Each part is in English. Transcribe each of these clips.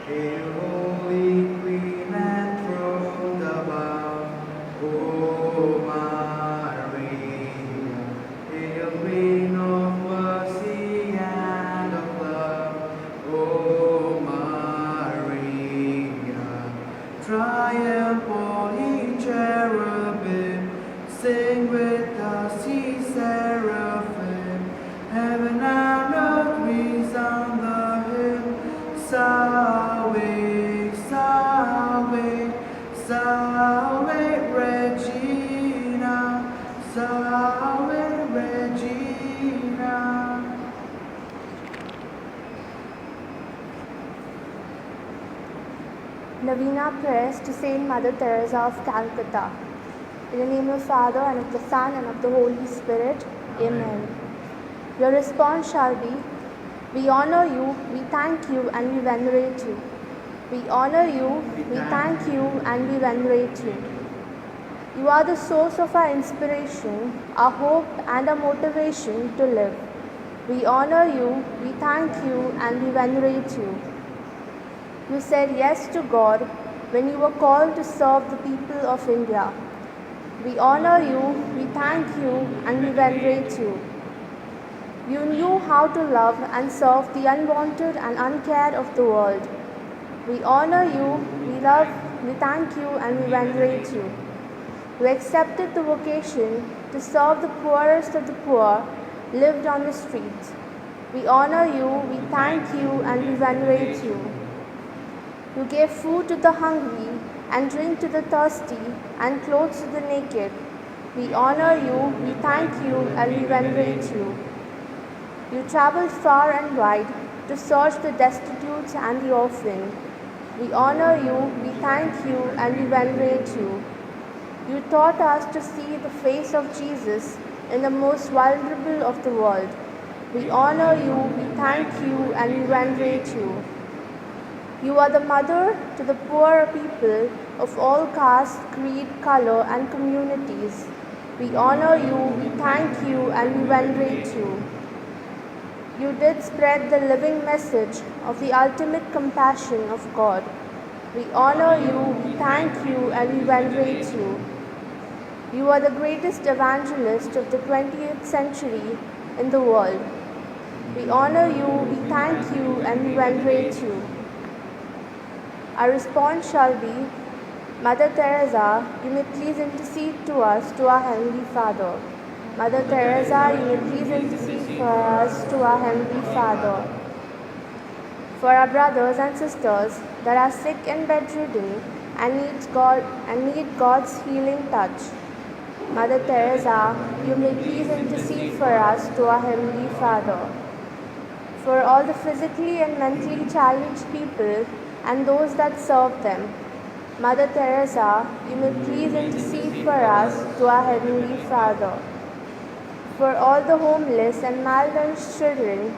Hail, Holy Queen, enthroned above, O Maria. Hail, Queen of mercy and of love, O Maria. Triumph, all ye cherubim, sing with us, ye seraphim. Heaven and earth resound the hymn. Salve, salve, salve Regina, salve Regina. Novena prayers to Saint Mother Teresa of Calcutta. In the name of the Father, and of the Son, and of the Holy Spirit. Amen. Your response shall be, we honor you, we thank you, and we venerate you. We honor you, we thank you, and we venerate you. You are the source of our inspiration, our hope, and our motivation to live. We honor you, we thank you, and we venerate you. You said yes to God when you were called to serve the people of India. We honor you, we thank you, and we venerate you. You knew how to love and serve the unwanted and uncared of the world. We honor you, we love, we thank you, and we venerate you. You accepted the vocation to serve the poorest of the poor, lived on the streets. We honor you, we thank you, and we venerate you. You gave food to the hungry, and drink to the thirsty, and clothes to the naked. We honor you, we thank you, and we venerate you. You traveled far and wide to search the destitute and the orphan. We honor you, we thank you, and we venerate you. You taught us to see the face of Jesus in the most vulnerable of the world. We honor you, we thank you, and we venerate you. You are the mother to the poor people of all castes, creed, color, and communities. We honor you, we thank you, and we venerate you. You did spread the living message of the ultimate compassion of God. We honor you, we thank you, and we venerate you. You are the greatest evangelist of the 20th century in the world. We honor you, we thank you, and we venerate you. Our response shall be, Mother Teresa, you may please intercede to us, to our Heavenly Father. Mother Teresa, you may please intercede for us, to our Heavenly Father. For our brothers and sisters that are sick and bedridden and need God's healing touch. Mother Teresa, you may please intercede for us, to our Heavenly Father. For all the physically and mentally challenged people and those that serve them. Mother Teresa, you may please intercede for us, to our Heavenly Father. For all the homeless and malnourished children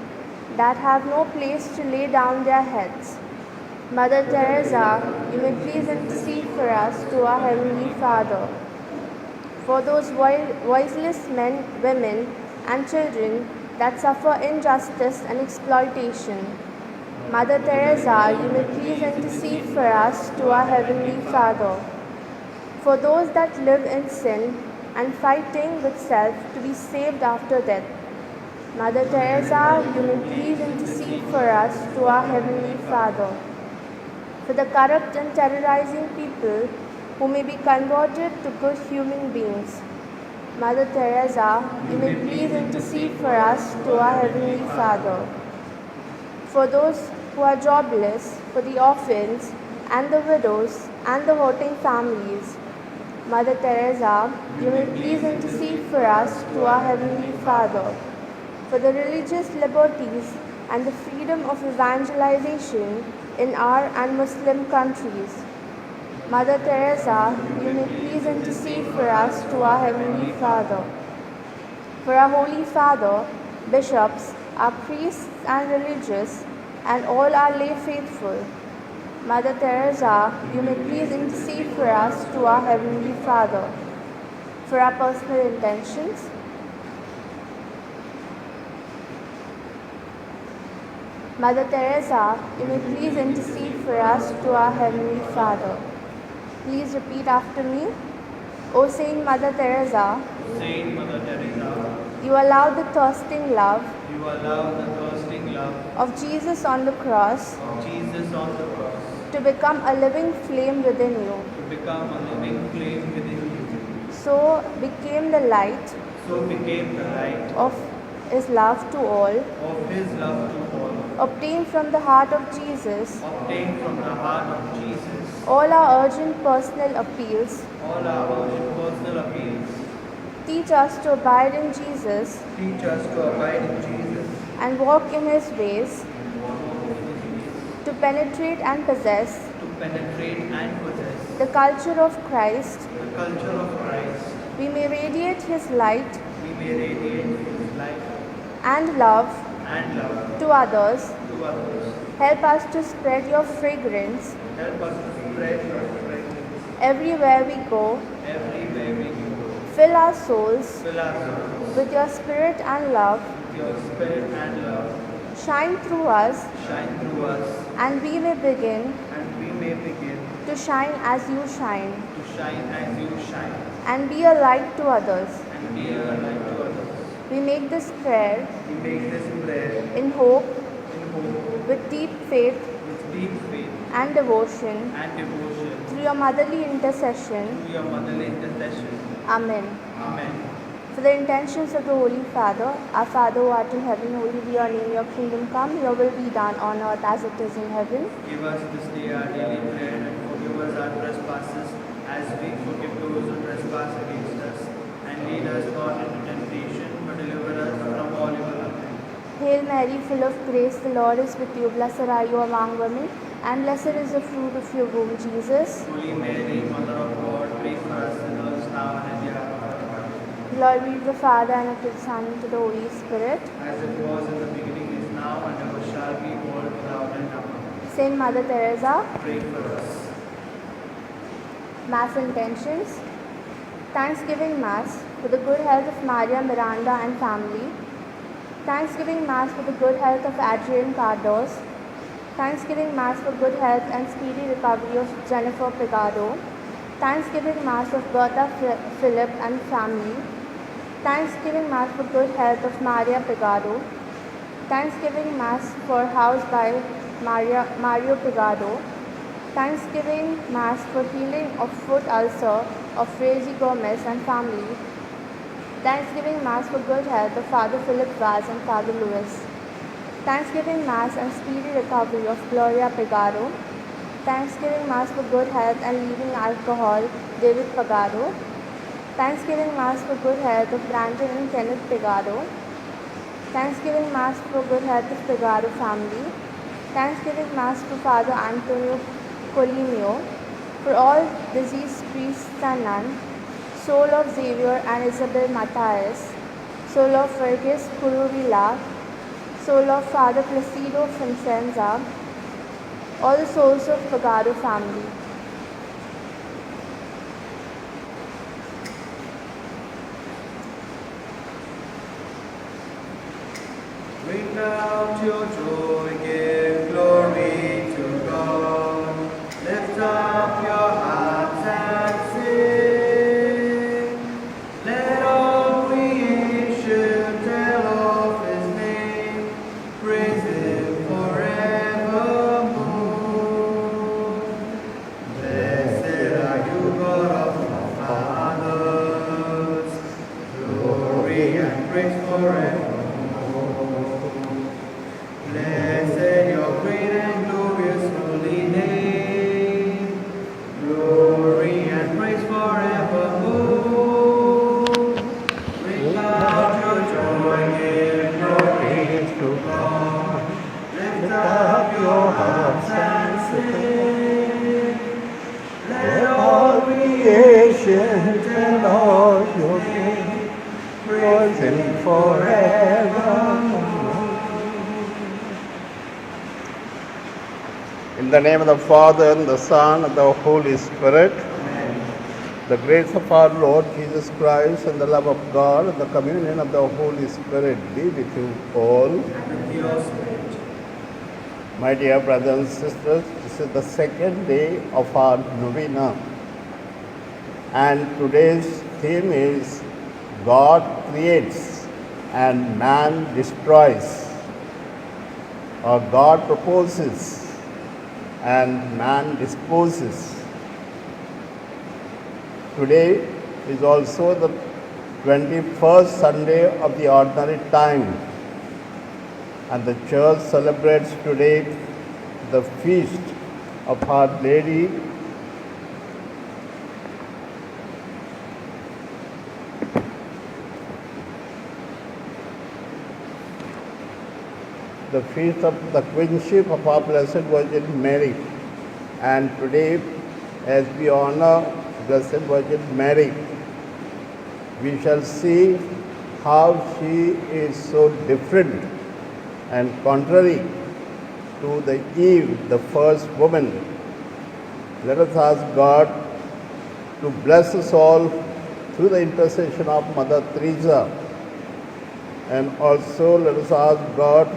that have no place to lay down their heads. Mother Teresa, you may please intercede for us, to our Heavenly Father. For those voiceless men, women, and children that suffer injustice and exploitation. Mother Teresa, you may please intercede for us, to our Heavenly Father. For those that live in sin and fighting with self to be saved after death. Mother Teresa, you may please intercede for us, to our Heavenly Father. For the corrupt and terrorizing people who may be converted to good human beings. Mother Teresa, you may please intercede for us, to our Heavenly Father. For those who are jobless, for the orphans and the widows and the hurting families. Mother Teresa, you may please intercede for us, to our Heavenly Father. For the religious liberties and the freedom of evangelization in our and Muslim countries. Mother Teresa, you may please intercede for us, to our Heavenly Father. For our Holy Father, bishops, our priests and religious, and all our lay faithful. Mother Teresa, you may please intercede for us, to our Heavenly Father. For our personal intentions, Mother Teresa, you may please intercede for us to our Heavenly Father. Please repeat after me. O Saint Mother Teresa, Saint Mother Teresa, you allowed the thirsting love you allow the thirsting love of Jesus on the cross of Jesus on the cross to become a living flame within you. to become a living flame within you. So became the light So became the light of His love to all, of His love to all, obtained from the heart of Jesus obtained from the heart of Jesus all our urgent personal appeals. all our urgent personal appeals. Teach us to abide in Jesus Teach us to abide in Jesus, and walk in His ways, to penetrate and possess to penetrate and possess the culture of Christ. the culture of Christ. We may radiate His light We may radiate His light and love and love to others. to others. Help us to spread your fragrance Help us to spread your fragrance everywhere we go. everywhere we go. Fill our souls Fill our souls with your spirit and love. with your spirit and love. Shine through us, Shine through us, and we may begin and we may begin to shine as you shine, to shine as you shine, and be a light to others. and be a light to others. We make this prayer We make this prayer in hope, in hope, with deep faith with deep faith and devotion, and devotion, through your motherly intercession. through your motherly intercession. Amen. Amen. For the intentions of the Holy Father, our Father who art in heaven, holy be your name, your kingdom come, your will be done on earth as it is in heaven. Give us this day our daily bread, and forgive us our trespasses, as we forgive those who trespass against us. And lead us not into temptation, but deliver us from all evil. Amen. Hail Mary, full of grace, the Lord is with you. Blessed are you among women, and blessed is the fruit of your womb, Jesus. Holy Mary, Mother of God, pray for us sinners now and at the hour of our death. Glory be to the Father, and to the Son, and to the Holy Spirit. As it was in the beginning, is now, and ever shall be, world without end. Amen. Saint Mother Teresa, Pray for us. Mass intentions. Thanksgiving Mass for the good health of Maria Miranda and family. Thanksgiving Mass for the good health of Adrian Cardos. Thanksgiving Mass for good health and speedy recovery of Jennifer Pegado. Thanksgiving Mass of Bertha Philip and family. Thanksgiving Mass for good health of Maria Pegado. Thanksgiving Mass for house by Mario Pegado. Thanksgiving Mass for healing of foot ulcer of Reggie Gomez and family. Thanksgiving Mass for good health of Father Philip Vaz and Father Louis. Thanksgiving Mass and speedy recovery of Gloria Pegado. Thanksgiving Mass for good health and leaving alcohol, David Pagado. Thanksgiving Mass for good health of Brandon and Kenneth Pegado. Thanksgiving Mass for good health of Pegado family. Thanksgiving Mass to Father Antonio Colimio. For all deceased priests and nuns. Soul of Xavier and Isabel Matthias. Soul of Fergus Curuvilla. Soul of Father Placido Vincenza. All the souls of Pagado family. Bring out your joy, give glory to God. Lift up your hearts and sing. Let all creation tell of His name. Praise Him forevermore. Blessed are you, God of our fathers. Glory and praise forever. Blessed your great and glorious holy name. Glory and praise forevermore. Bring out your joy, give glory to God. Lift up your hearts and sing. Let all creation tell of your name. Praise Him forevermore. In the name of the Father, and the Son, and the Holy Spirit, the grace of our Lord Jesus Christ, and the love of God, and the communion of the Holy Spirit be with you all. And with your spirit. My dear brothers and sisters, this is the second day of our novena, and today's theme is God creates and man destroys, or God proposes and man disposes. Today is also the 21st Sunday of the ordinary time, and the church celebrates today the feast of Our Lady the feast of the Queenship of our Blessed Virgin Mary. And today, as we honor Blessed Virgin Mary, we shall see how she is so different and contrary to the Eve, the first woman. Let us ask God to bless us all through the intercession of Mother Teresa, and also let us ask God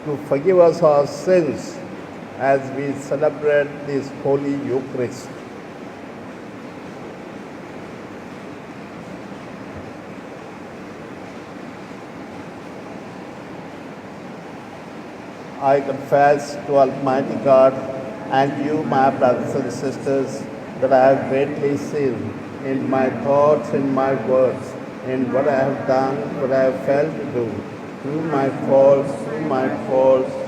to forgive us our sins as we celebrate this Holy Eucharist. I confess to Almighty God and you, my brothers and sisters, that I have greatly sinned in my thoughts, in my words, in what I have done, what I have failed to do, through my faults, through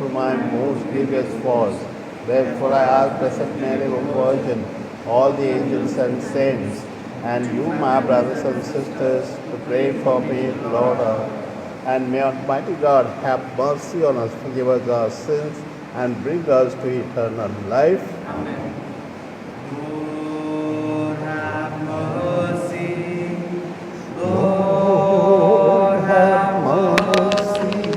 my most grievous faults. Therefore I ask Blessed Mary, O Virgin, all the angels and saints, and you, my brothers and sisters, to pray for me, Lord. And may Almighty God have mercy on us, forgive us our sins, and bring us to eternal life. Amen. Lord have mercy. Lord have mercy.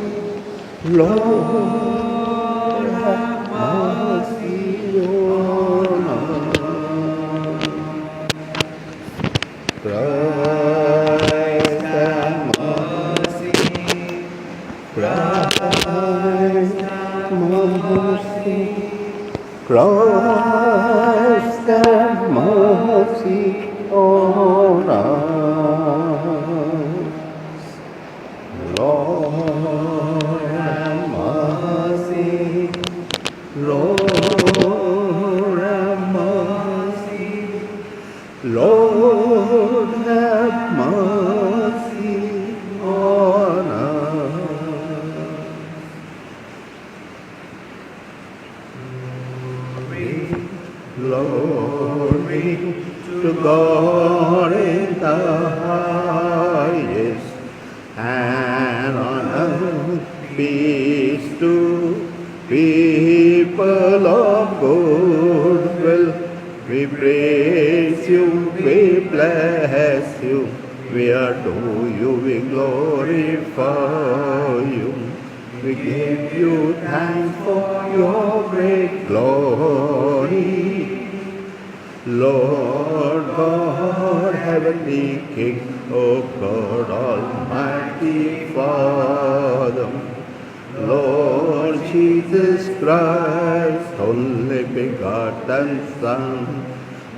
Lord have mercy on us. Christ have mercy. Christ have mercy. Christ have mercy on us. Lord have mercy. Lord have mercy. Lord have mercy on us. Glory to God in the highest, and on earth peace to people of good will. We praise you, we bless you, we adore you, we glorify you. We give you thanks for your great glory. Lord God, heavenly King, O God, almighty Father, Lord Jesus Christ, only begotten Son,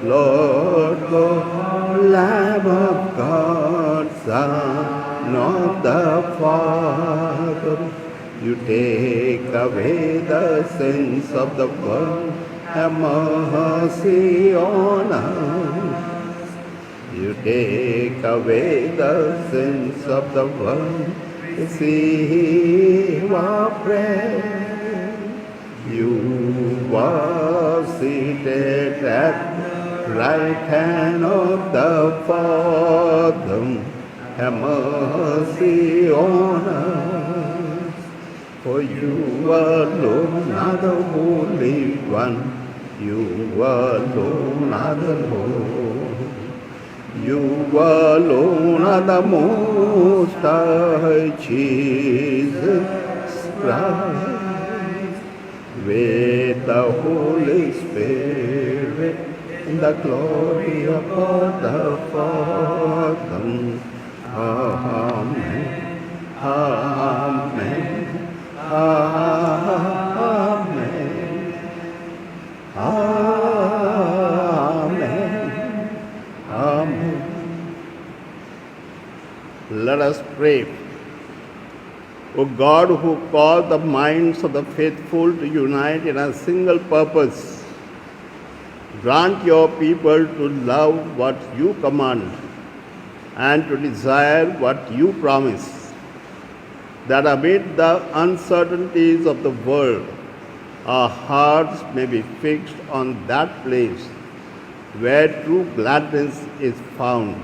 Lord God, Lamb of God, Son of the Father, you take away the sins of the world, have mercy on us. You take away the sins of the world, receive our prayer. You are seated at the right hand of the Father, have mercy on us. For you alone are the Holy One, you alone are the Lord. You alone are the Most High, Jesus Christ, with the Holy Spirit, in the glory of God the Father. Amen. Amen. Amen. let us pray. O God, who call the minds of the faithful to unite in a single purpose, grant your people to love what you command and to desire what you promise, that amid the uncertainties of the world, our hearts may be fixed on that place where true gladness is found.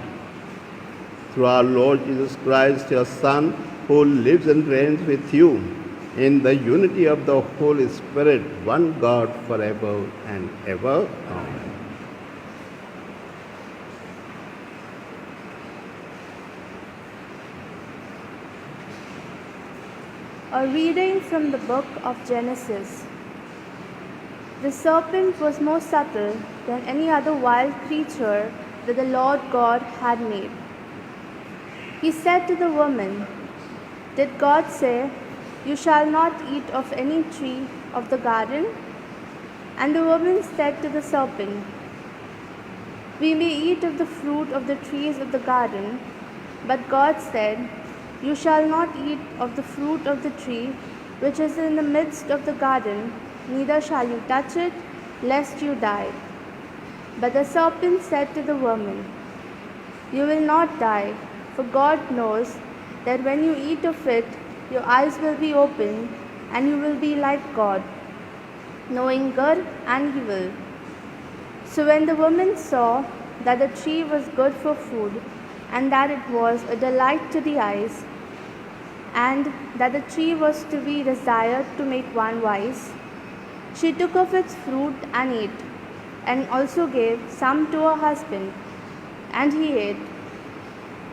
Through our Lord Jesus Christ, your Son, who lives and reigns with you in the unity of the Holy Spirit, one God forever and ever. Amen. A reading from the book of Genesis. The serpent was more subtle than any other wild creature that the Lord God had made. He said to the woman, "Did God say, 'You shall not eat of any tree of the garden'?" And the woman said to the serpent, "We may eat of the fruit of the trees of the garden, but God said, 'You shall not eat of the fruit of the tree which is in the midst of the garden, neither shall you touch it, lest you die.' But the serpent said to the woman, 'You will not die, for God knows that when you eat of it, your eyes will be opened, and you will be like God, knowing good and evil.' So when the woman saw that the tree was good for food, and that it was a delight to the eyes, and that the tree was to be desired to make one wise, she took of its fruit and ate, and also gave some to her husband, and he ate.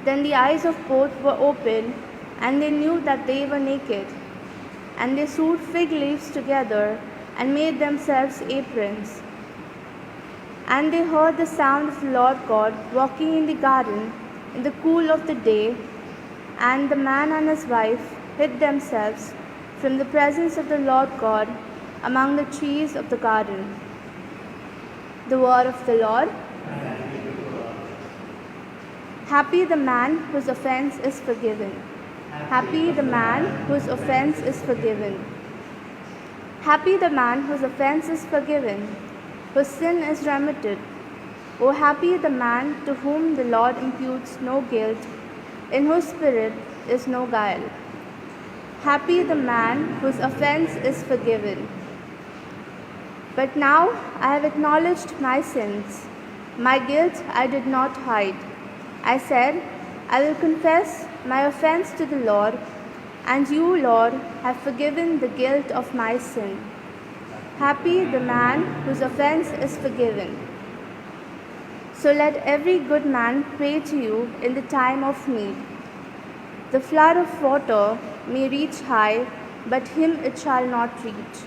Then the eyes of both were opened, and they knew that they were naked. And they sewed fig leaves together and made themselves aprons. And they heard the sound of the Lord God walking in the garden in the cool of the day, and the man and his wife hid themselves from the presence of the Lord God among the trees of the garden. The word of the Lord. Happy the man whose offense is forgiven. Happy the man whose offense is forgiven. Happy the man whose offense is forgiven, whose sin is remitted. O happy the man to whom the Lord imputes no guilt, in whose spirit is no guile. Happy the man whose offense is forgiven. But now I have acknowledged my sins. My guilt I did not hide. I said, I will confess my offense to the Lord, and you, Lord, have forgiven the guilt of my sin. Happy the man whose offense is forgiven. So let every good man pray to you in the time of need. The flood of water may reach high, but him it shall not reach.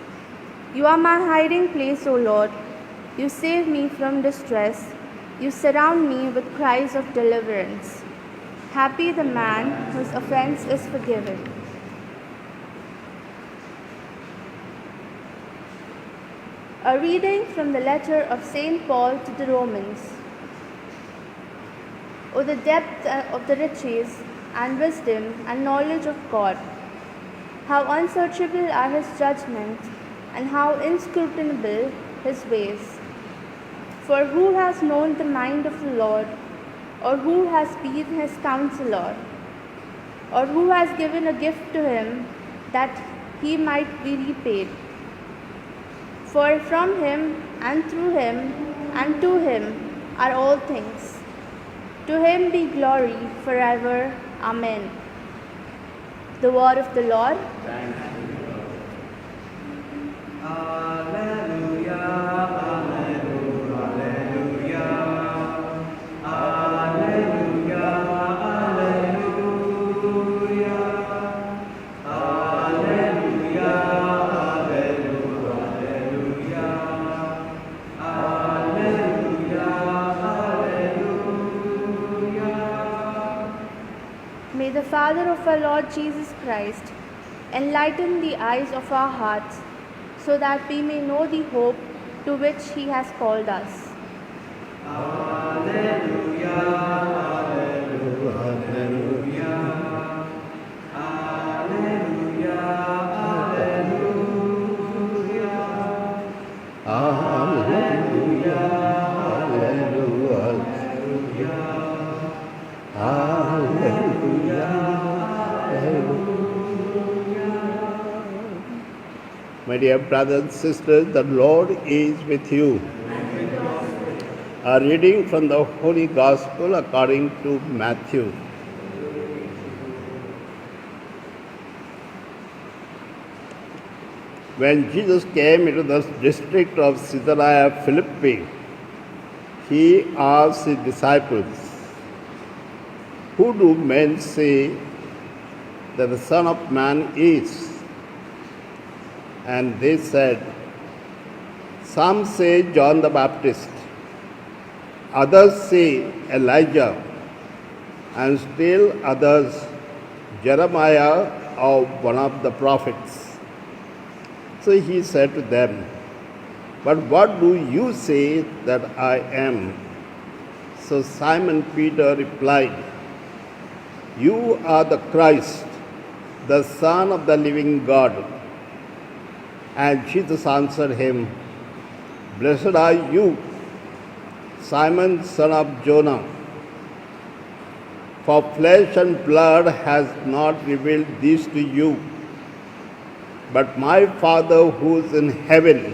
You are my hiding place, O Lord. You save me from distress. You surround me with cries of deliverance. Happy the man whose offense is forgiven. A reading from the letter of St. Paul to the Romans. O the depth of the riches and wisdom and knowledge of God! How unsearchable are his judgments, and how inscrutable his ways! For who has known the mind of the Lord, or who has been his counselor, or who has given a gift to him that he might be repaid? For from him, and through him, and to him are all things. To him be glory forever. Amen. The word of the Lord. Alleluia, alleluia, alleluia, alleluia, alleluia, alleluia, alleluia, alleluia, alleluia. May the Father of our Lord Jesus Christ enlighten the eyes of our hearts, so that we may know the hope to which he has called us. Alleluia, alleluia, alleluia. My dear brothers and sisters, the Lord is with you. A reading from the Holy Gospel according to Matthew. When Jesus came into the district of Caesarea Philippi, he asked his disciples, "Who do men say that the Son of Man is?" And they said, "Some say John the Baptist, others say Elijah, and still others Jeremiah or one of the prophets." So he said to them, "But what do you say that I am?" So Simon Peter replied, "You are the Christ, the Son of the living God." And Jesus answered him, "Blessed are you, Simon, son of Jonah, for flesh and blood has not revealed this to you, but my Father who is in heaven.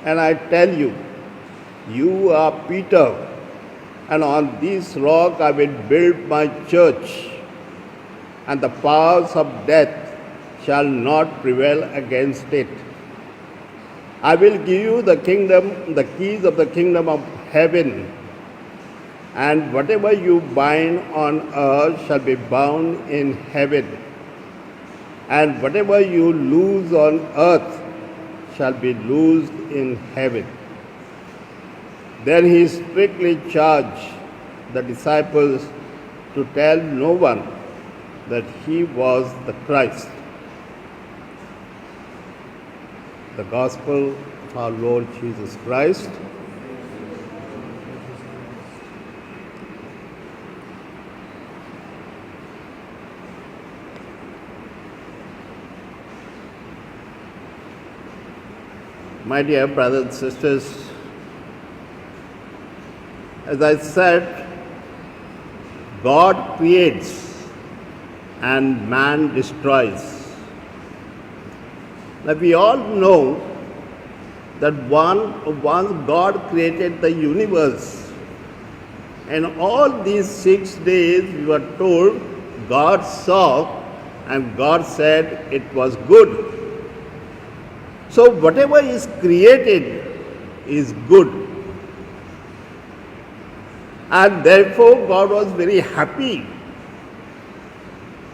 And I tell you, you are Peter, and on this rock I will build my church, and the powers of death shall not prevail against it. I will give you the keys of the kingdom of heaven, and whatever you bind on earth shall be bound in heaven, and whatever you loose on earth shall be loosed in heaven." Then he strictly charged the disciples to tell no one that he was the Christ. The Gospel of our Lord Jesus Christ. My dear brothers and sisters, as I said, God creates and man destroys. Now we all know that once God created the universe, and all these 6 days we were told God saw and God said it was good. So whatever is created is good. And therefore God was very happy.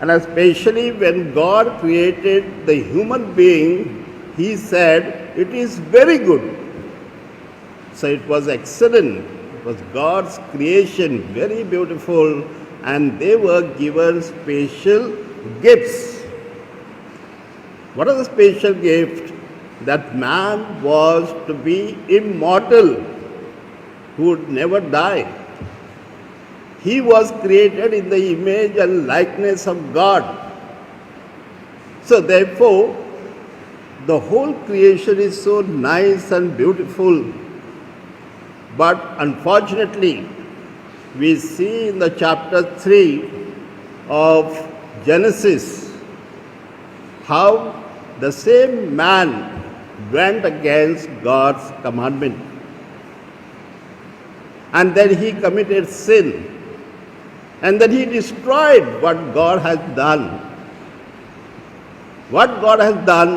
And especially when God created the human being, he said, "It is very good." So it was excellent. It was God's creation, very beautiful, and they were given special gifts. What are the special gifts? That man was to be immortal, who would never die. He was created in the image and likeness of God. So therefore, the whole creation is so nice and beautiful. But unfortunately, we see in the chapter 3 of Genesis how the same man went against God's commandment. And then he committed sin. And then he destroyed what God has done. What God has done,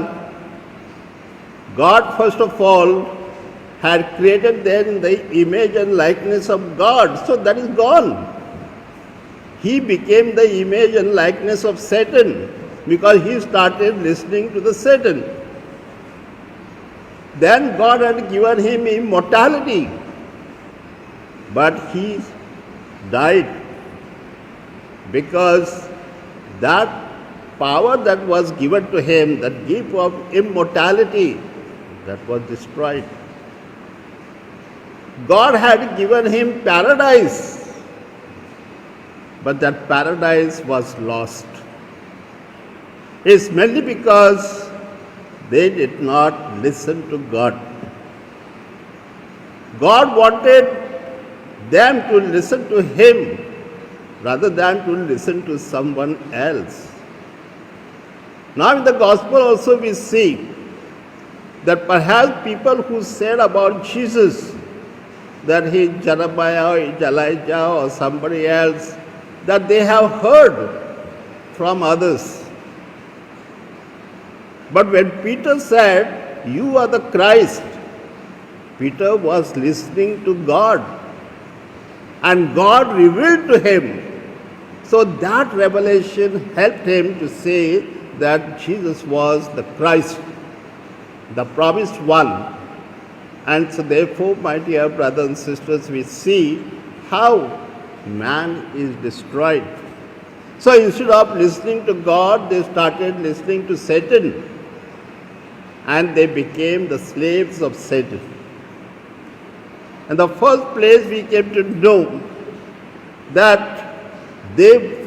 God first of all had created them in the image and likeness of God. So that is gone. He became the image and likeness of Satan because he started listening to the Satan. Then God had given him immortality, but he died because that power that was given to him, that gift of immortality, that was destroyed. God had given him paradise, but that paradise was lost. It's mainly because they did not listen to God. God wanted them to listen to him rather than to listen to someone else. Now in the gospel also we see that perhaps people who said about Jesus that he is Jeremiah or is Elijah or somebody else, that they have heard from others. But when Peter said, "You are the Christ," Peter was listening to God, and God revealed to him. So that revelation helped him to say that Jesus was the Christ, the promised one. And so therefore, my dear brothers and sisters, we see how man is destroyed. So instead of listening to God, they started listening to Satan, and they became the slaves of Satan. In the first place, we came to know that they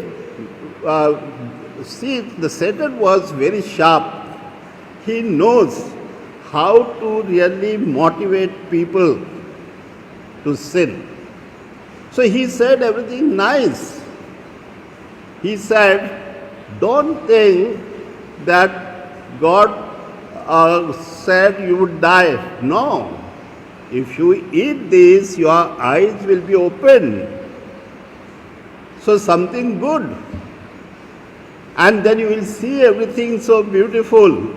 the Satan was very sharp. He knows how to really motivate people to sin. So he said everything nice. He said, don't think that God said you would die. No. If you eat this, your eyes will be open. So something good. And then you will see everything so beautiful.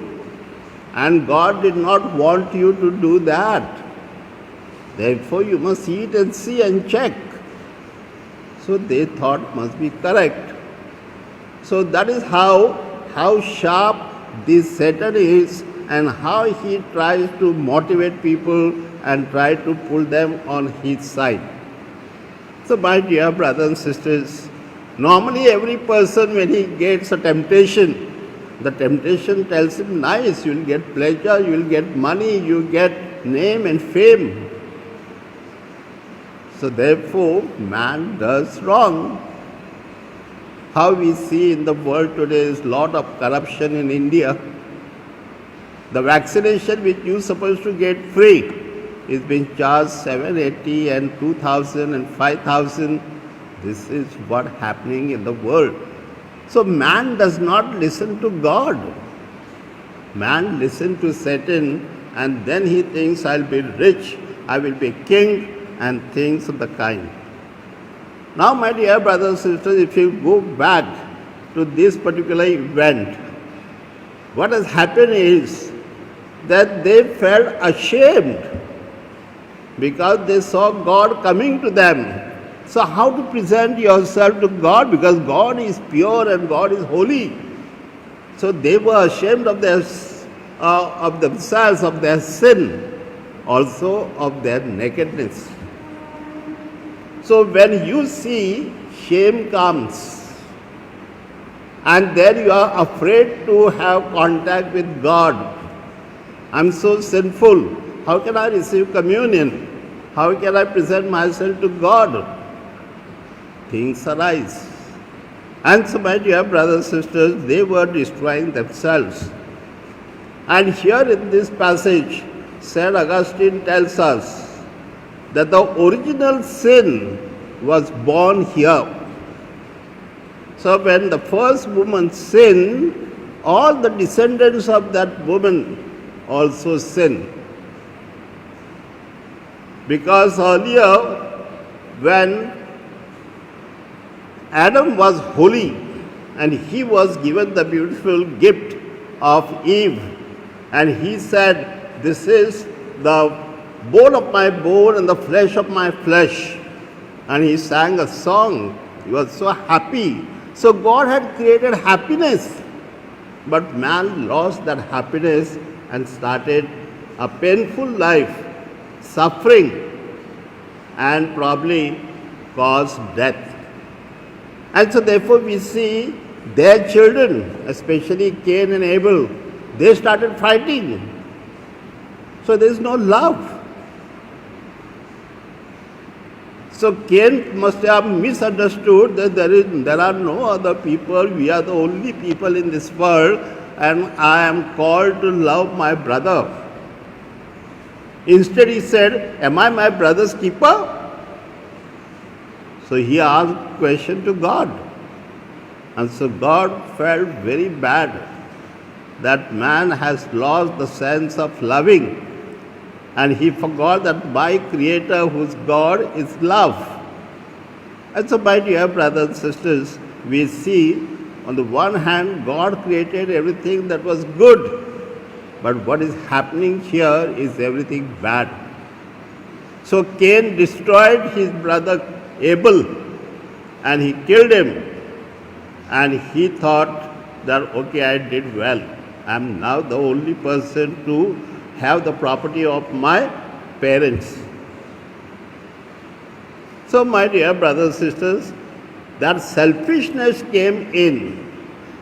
And God did not want you to do that. Therefore you must eat and see and check. So they thought must be correct. So that is how sharp this Satan is, and how he tries to motivate people and try to pull them on his side. So my dear brothers and sisters, normally every person, when he gets a temptation, the temptation tells him, nice, you will get pleasure, you will get money, you will get name and fame. So therefore, man does wrong. How we see in the world today is lot of corruption in India. The vaccination which you are supposed to get free is being charged 780 and 2,000 and 5,000. This is what happening in the world. So man does not listen to God. Man listens to Satan, and then he thinks, I'll be rich, I will be king, and things of the kind. Now, my dear brothers and sisters, if you go back to this particular event, what has happened is that they felt ashamed because they saw God coming to them. So how to present yourself to God, because God is pure and God is holy. So they were ashamed of themselves, of their sin, also of their nakedness. So when you see shame comes, and then you are afraid to have contact with God. I'm so sinful. How can I receive communion? How can I present myself to God? Things arise. And so, my dear brothers and sisters, they were destroying themselves. And here in this passage, St. Augustine tells us that the original sin was born here. So when the first woman sinned, all the descendants of that woman also sinned. Because earlier, when Adam was holy and he was given the beautiful gift of Eve, and he said, this is the bone of my bone and the flesh of my flesh. And he sang a song. He was so happy. So God had created happiness. But man lost that happiness and started a painful life, suffering, and probably caused death. And so therefore we see their children, especially Cain and Abel, they started fighting. So there is no love. So Cain must have misunderstood that there are no other people, we are the only people in this world, and I am called to love my brother. Instead he said, am I my brother's keeper? So he asked question to God. And so God felt very bad that man has lost the sense of loving, and he forgot that my Creator, whose God is love. And so, my dear brothers and sisters, we see on the one hand, God created everything that was good, but what is happening here is everything bad. So Cain destroyed his brother Abel and he killed him, and he thought that, okay, I did well. I am now the only person to have the property of my parents. So, my dear brothers and sisters, that selfishness came in,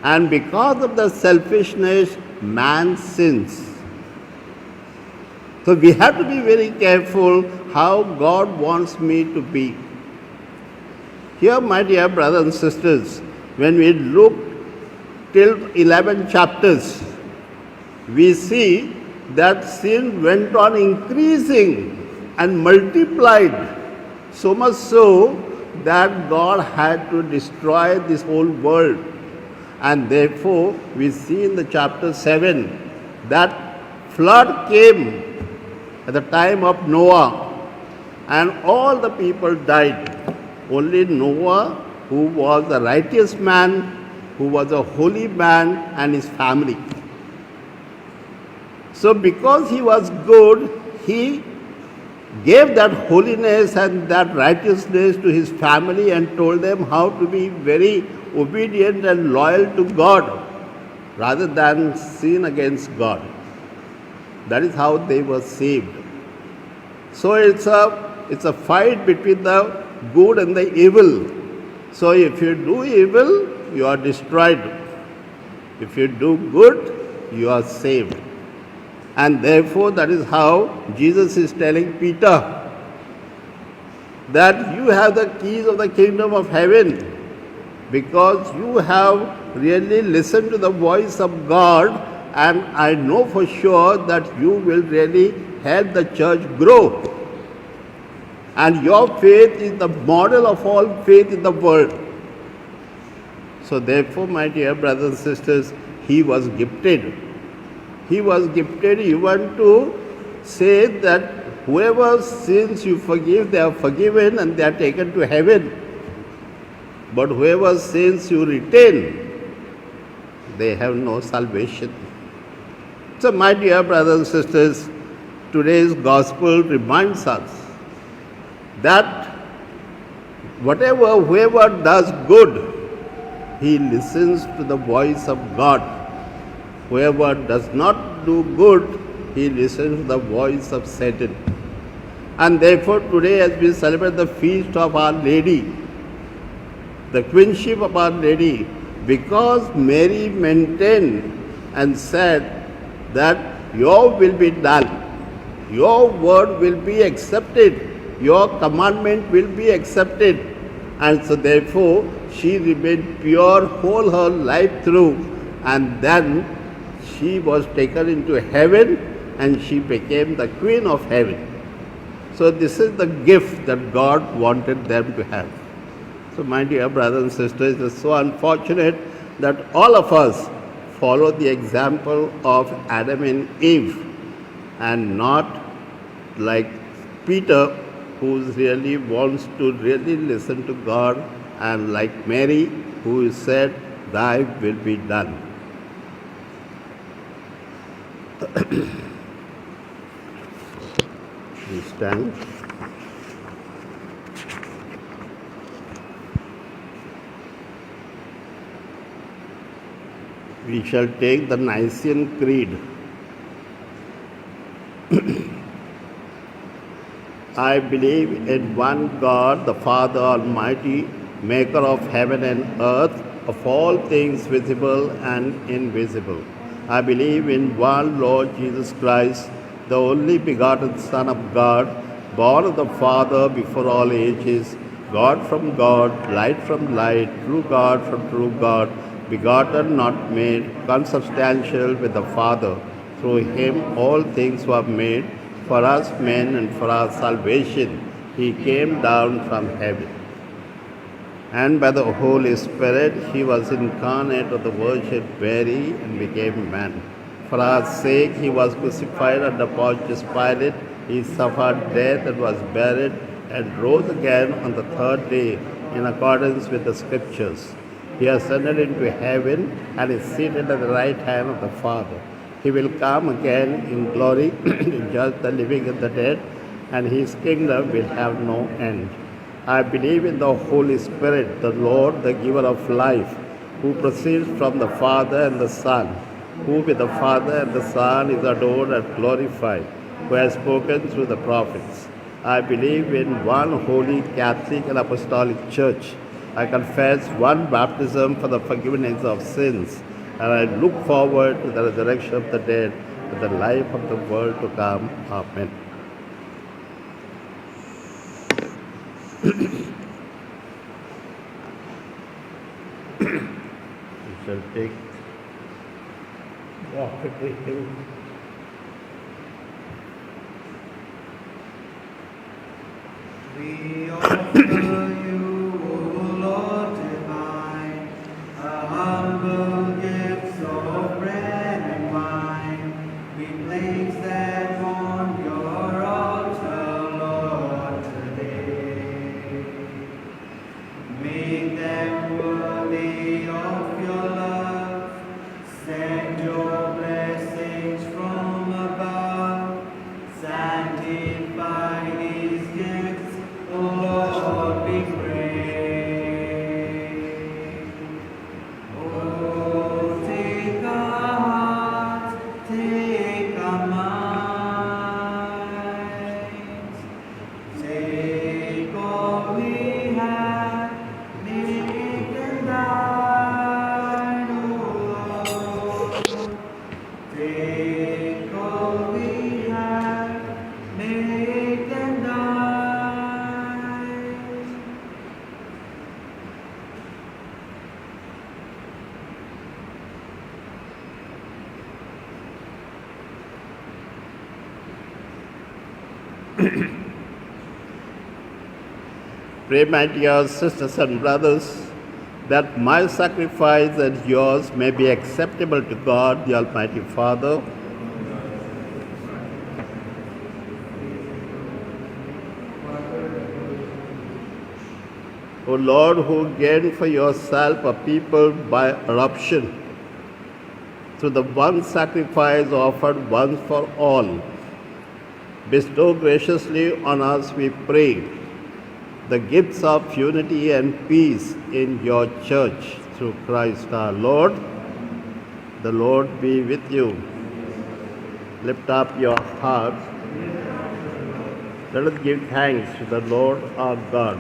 and because of the selfishness, man sins. So we have to be very careful how God wants me to be. Here, my dear brothers and sisters, when we look till 11 chapters, we see that sin went on increasing and multiplied, so much so that God had to destroy this whole world. And therefore, we see in the chapter 7 that flood came at the time of Noah, and all the people died. Only Noah, who was a righteous man, who was a holy man, and his family. So because he was good, he gave that holiness and that righteousness to his family and told them how to be very obedient and loyal to God rather than sin against God. That is how they were saved. So it's a fight between the good and the evil. So if you do evil, you are destroyed. If you do good, you are saved. And therefore, that is how Jesus is telling Peter that you have the keys of the kingdom of heaven, because you have really listened to the voice of God, and I know for sure that you will really help the church grow. And your faith is the model of all faith in the world. So therefore, my dear brothers and sisters, he was gifted. He was gifted even to say that whoever sins you forgive, they are forgiven and they are taken to heaven. But whoever sins you retain, they have no salvation. So my dear brothers and sisters, today's gospel reminds us that whoever does good, he listens to the voice of God. Whoever does not do good, he listens to the voice of Satan. And therefore today, as we celebrate the feast of Our Lady, the Queenship of Our Lady, because Mary maintained and said that your will be done, your word will be accepted, your commandment will be accepted. And so therefore, she remained pure whole her life through, and then she was taken into heaven and she became the Queen of Heaven. So this is the gift that God wanted them to have. So my dear brothers and sisters, it is so unfortunate that all of us follow the example of Adam and Eve and not like Peter, who really wants to really listen to God, and like Mary, who said, thy will be done. We stand. We shall take the Nicene Creed. I believe in one God, the Father Almighty, maker of heaven and earth, of all things visible and invisible. I believe in one Lord Jesus Christ, the only begotten Son of God, born of the Father before all ages, God from God, light from light, true God from true God, begotten, not made, consubstantial with the Father. Through him all things were made. For us men and for our salvation, he came down from heaven. and by the Holy Spirit he was incarnate of the Virgin Mary and became man. For our sake he was crucified under Pontius Pilate. He suffered death and was buried and rose again on the third day in accordance with the Scriptures. He ascended into heaven and is seated at the right hand of the Father. He will come again in glory to judge the living and the dead, and his kingdom will have no end. I believe in the Holy Spirit, the Lord, the giver of life, who proceeds from the Father and the Son, who with the Father and the Son is adored and glorified, who has spoken through the prophets. I believe in one holy Catholic and Apostolic Church. I confess one baptism for the forgiveness of sins, and I look forward to the resurrection of the dead and the life of the world to come. Amen. We shall take the offertory hymn. We offer you, O Lord divine, a humble gifts of bread and wine. We place them on your altar, Lord, today. Make them worthy of your love. Send your blessings from above. Sanctify these gifts, O Lord, we pray. Oh, take our hearts, take our minds, take all we have, make them thine, O Lord. Take all we have, make them thine. Pray, my dear sisters and brothers, that my sacrifice and yours may be acceptable to God, the Almighty Father. O Lord, who gained for yourself a people by adoption through the one sacrifice offered once for all, bestow graciously on us, we pray, the gifts of unity and peace in your church through Christ our Lord. The Lord be with you. Lift up your hearts. Let us give thanks to the Lord our God.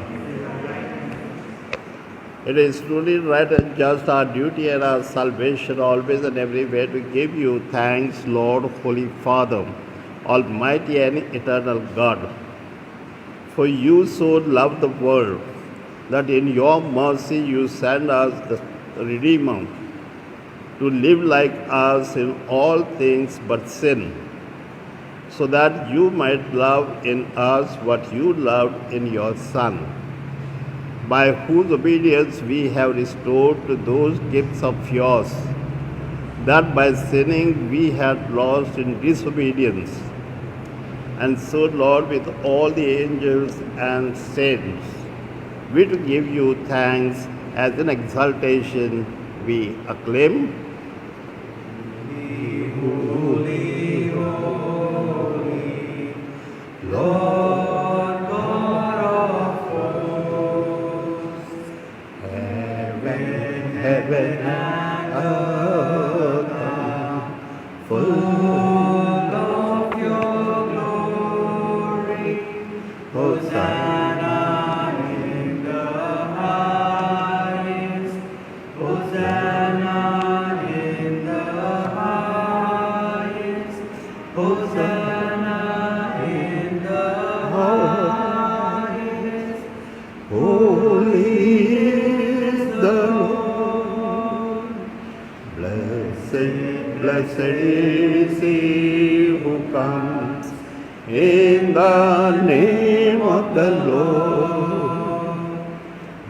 It is truly right and just, our duty and our salvation, always and everywhere, to give you thanks, Lord, Holy Father, Almighty and eternal God. For you so loved the world that in your mercy you send us the Redeemer to live like us in all things but sin, so that you might love in us what you loved in your Son, by whose obedience we have restored to those gifts of yours, that by sinning we had lost in disobedience. And so, Lord, with all the angels and saints, we to give you thanks as an exaltation we acclaim. Holy, holy, Lord God of hosts, Heaven and earth are full of your glory. Hosanna in the highest. Hosanna in the highest. Hosanna in the highest. Holy is the Lord. Blessed is he who comes in the name of the Lord.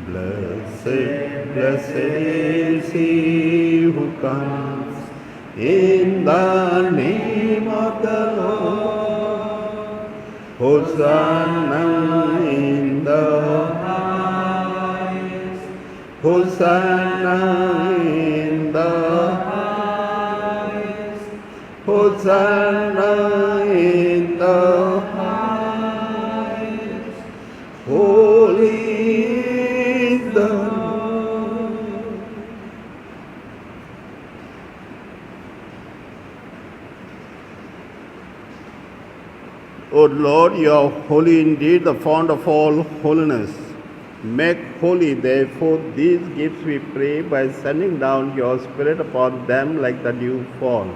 Blessed blessed is he who comes in the name of the Lord. Hosanna in the highest. Hosanna in the highest. Hosanna in the highest. Holy is the Lord. O Lord, you are holy indeed, the fount of all holiness. Make holy, therefore, these gifts, we pray, by sending down your Spirit upon them like the dew fall,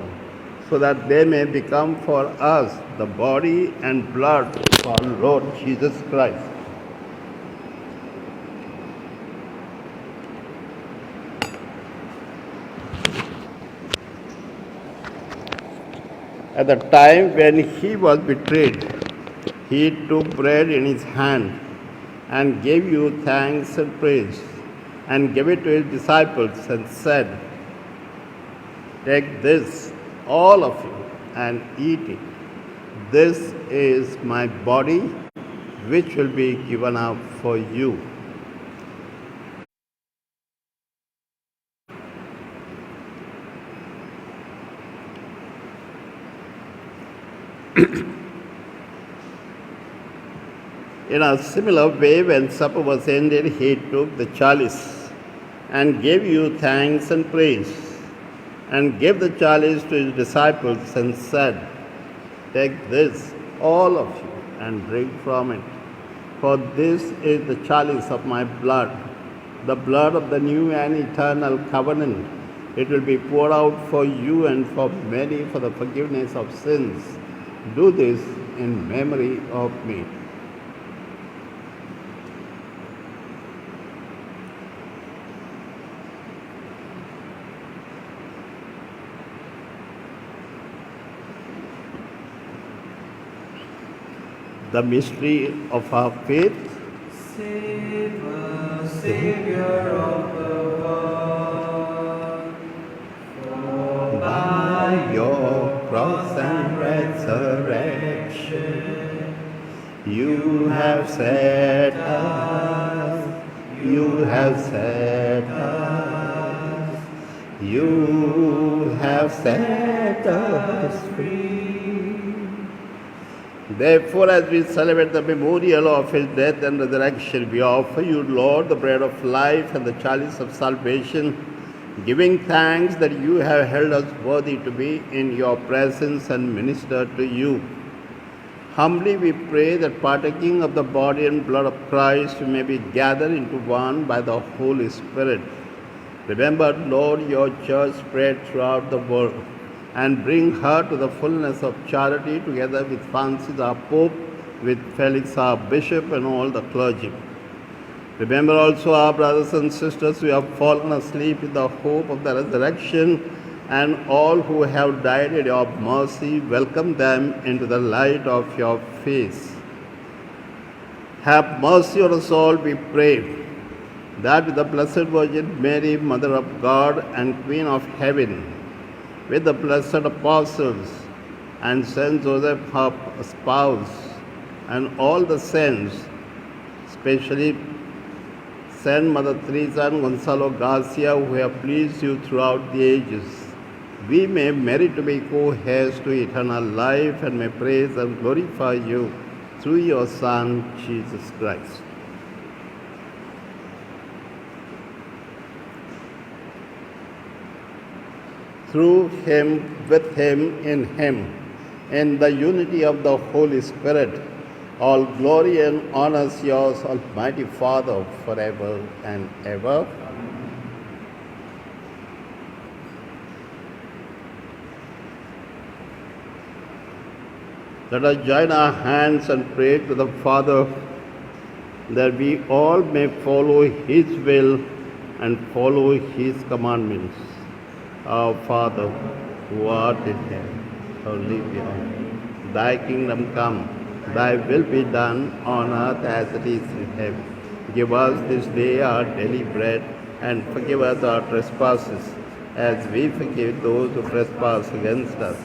so that they may become for us the body and blood of our Lord Jesus Christ. At the time when he was betrayed, he took bread in his hand and gave you thanks and praise, and gave it to his disciples and said, "Take this, all of you, and eat it. This is my body, which will be given up for you." In a similar way, when supper was ended, he took the chalice and gave you thanks and praise, and gave the chalice to his disciples and said, "Take this, all of you, and drink from it. For this is the chalice of my blood, the blood of the new and eternal covenant. It will be poured out for you and for many for the forgiveness of sins. Do this in memory of me." The mystery of our faith. Save us, Savior of the world. For By your cross and resurrection, you have set us, you have set us, you have set us free. Therefore, as we celebrate the memorial of his death and resurrection, we offer you, Lord, the bread of life and the chalice of salvation, giving thanks that you have held us worthy to be in your presence and minister to you. Humbly we pray that, partaking of the body and blood of Christ, we may be gathered into one by the Holy Spirit. Remember, Lord, your church spread throughout the world, and bring her to the fullness of charity, together with Francis our Pope, with Felix our Bishop, and all the clergy. Remember also our brothers and sisters who have fallen asleep in the hope of the resurrection, and all who have died in your mercy. Welcome them into the light of your face. Have mercy on us all, we pray, that with the Blessed Virgin Mary, Mother of God and Queen of Heaven, with the blessed apostles and Saint Joseph, her spouse, and all the saints, especially Saint Mother Teresa and Gonzalo Garcia, who have pleased you throughout the ages, we may merit to be co-heirs to eternal life, and may praise and glorify you through your Son, Jesus Christ. Through him, with him, in the unity of the Holy Spirit, all glory and honor is yours, Almighty Father, forever and ever. Let us join our hands and pray to the Father, that we all may follow his will and follow his commandments. Our Father, who art in heaven, hallowed be thy name. Thy kingdom come, thy will be done on earth as it is in heaven. Give us this day our daily bread, and forgive us our trespasses, as we forgive those who trespass against us.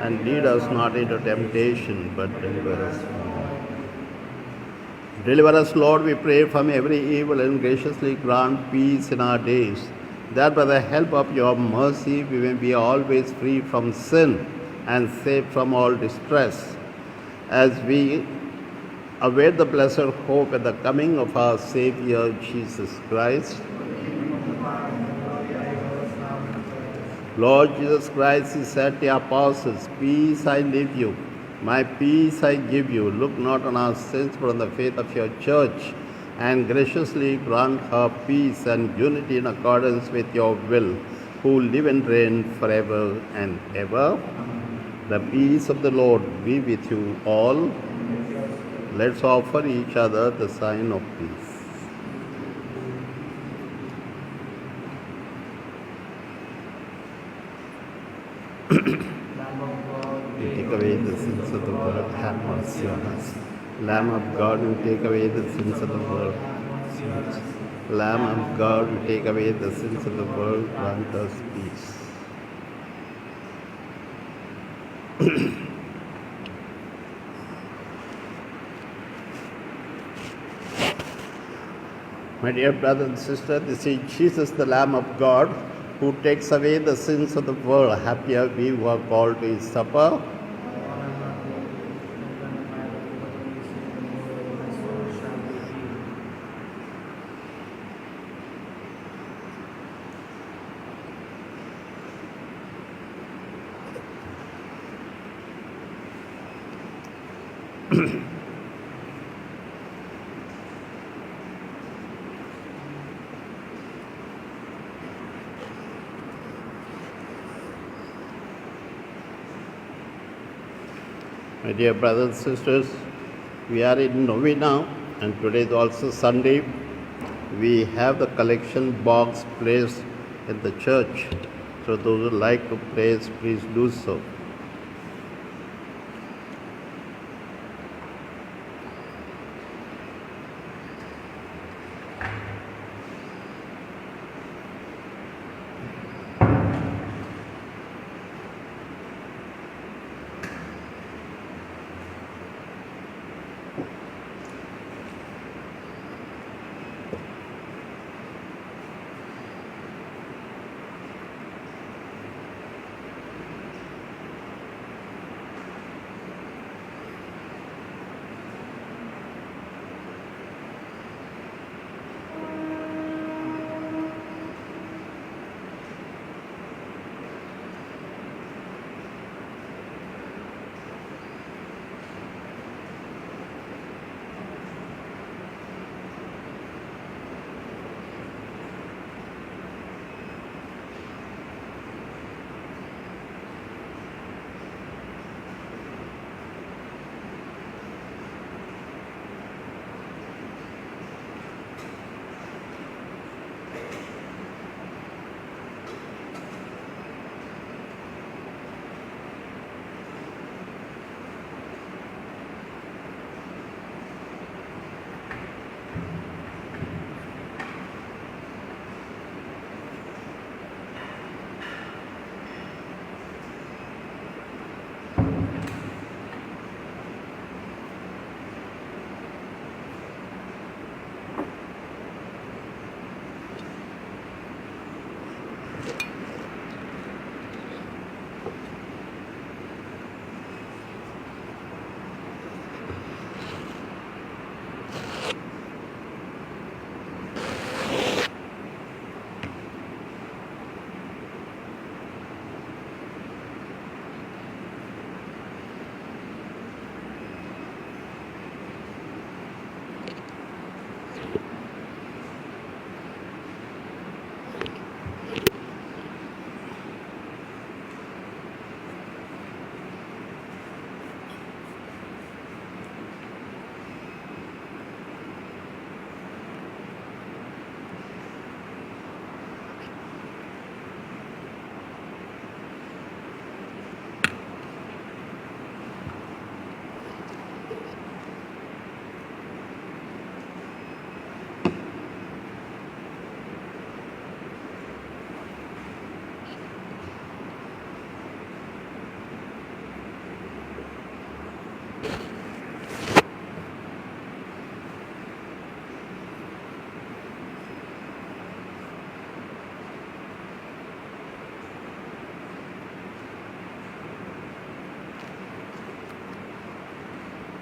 And lead us not into temptation, but deliver us from evil. Deliver us, Lord, we pray, from every evil, and graciously grant peace in our days, that by the help of your mercy we may be always free from sin and safe from all distress, as we await the blessed hope at the coming of our Savior Jesus Christ. Lord Jesus Christ, He said to the apostles, "Peace I leave you, my peace I give you. Look not on our sins, but on the faith of your church, and graciously grant her peace and unity in accordance with your will, who live and reign forever and ever." The peace of the Lord be with you all. Let's offer each other the sign of peace. You take away the sins of the world, have mercy on us. Lamb of God, you take away the sins of the world. Lamb of God, you take away the sins of the world, grant us peace. My dear brothers and sisters, this is Jesus, the Lamb of God, who takes away the sins of the world. Happy are we who are called to His supper. My dear brothers and sisters, we are in novena, and today is also Sunday. We have the collection box placed in the church. So those who like to place, please do so.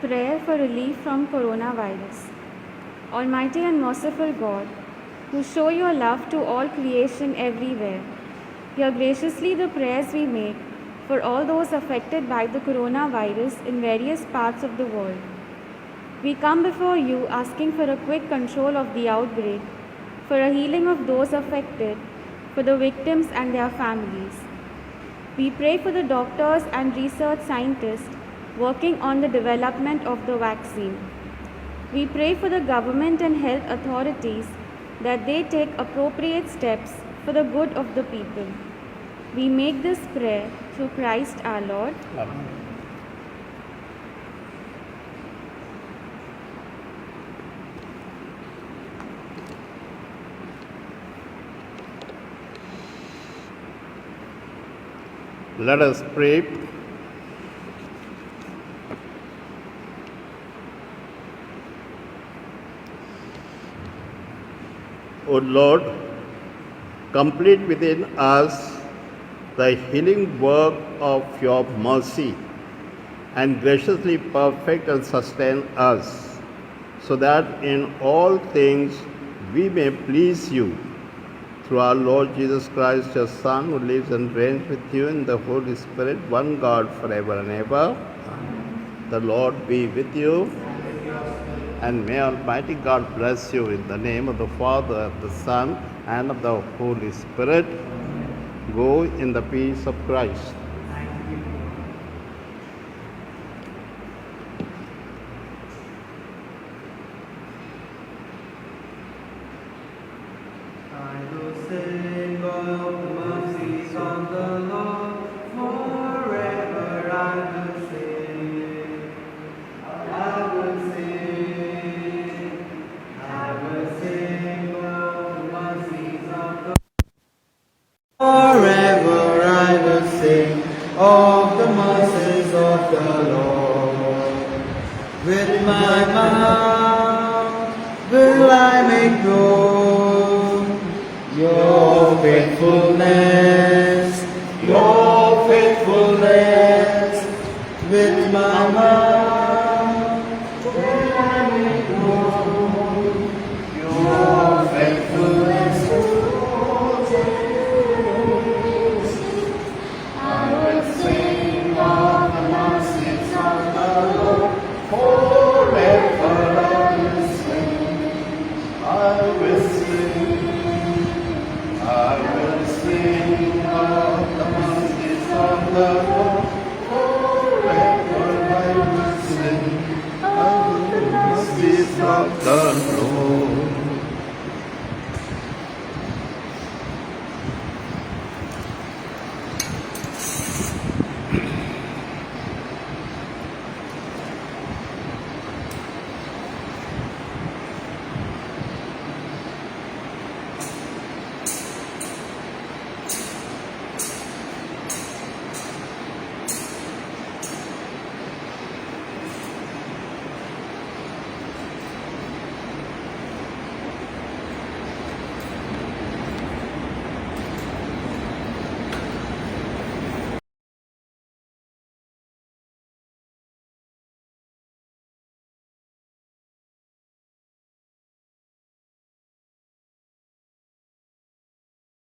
Prayer for relief from coronavirus. Almighty and merciful God, who show your love to all creation everywhere, hear graciously the prayers we make for all those affected by the coronavirus in various parts of the world. We come before you asking for a quick control of the outbreak, for a healing of those affected, for the victims and their families. We pray for the doctors and research scientists working on the development of the vaccine. We pray for the government and health authorities that they take appropriate steps for the good of the people. We make this prayer through Christ our Lord. Amen. Let us pray. O Lord, complete within us the healing work of your mercy and graciously perfect and sustain us, so that in all things we may please you. Through our Lord Jesus Christ, your Son, who lives and reigns with you in the Holy Spirit, one God, forever and ever. Amen. The Lord be with you, and may Almighty God bless you in the name of the Father, of the Son, and of the Holy Spirit. Go in the peace of Christ. I will sing of the mercies of the Lord, forever I will sing. I will sing, I will sing of the mercies of the Lord. Forever I will sing of the mercies of the Lord. With my mouth will I make known your faithfulness, with my mouth will I make known your faithfulness. I will sing of the mercies of the Lord, forever I will sing. I will sing, I will sing of the mercies of the Lord, forever I will sing of the mercies of the Lord.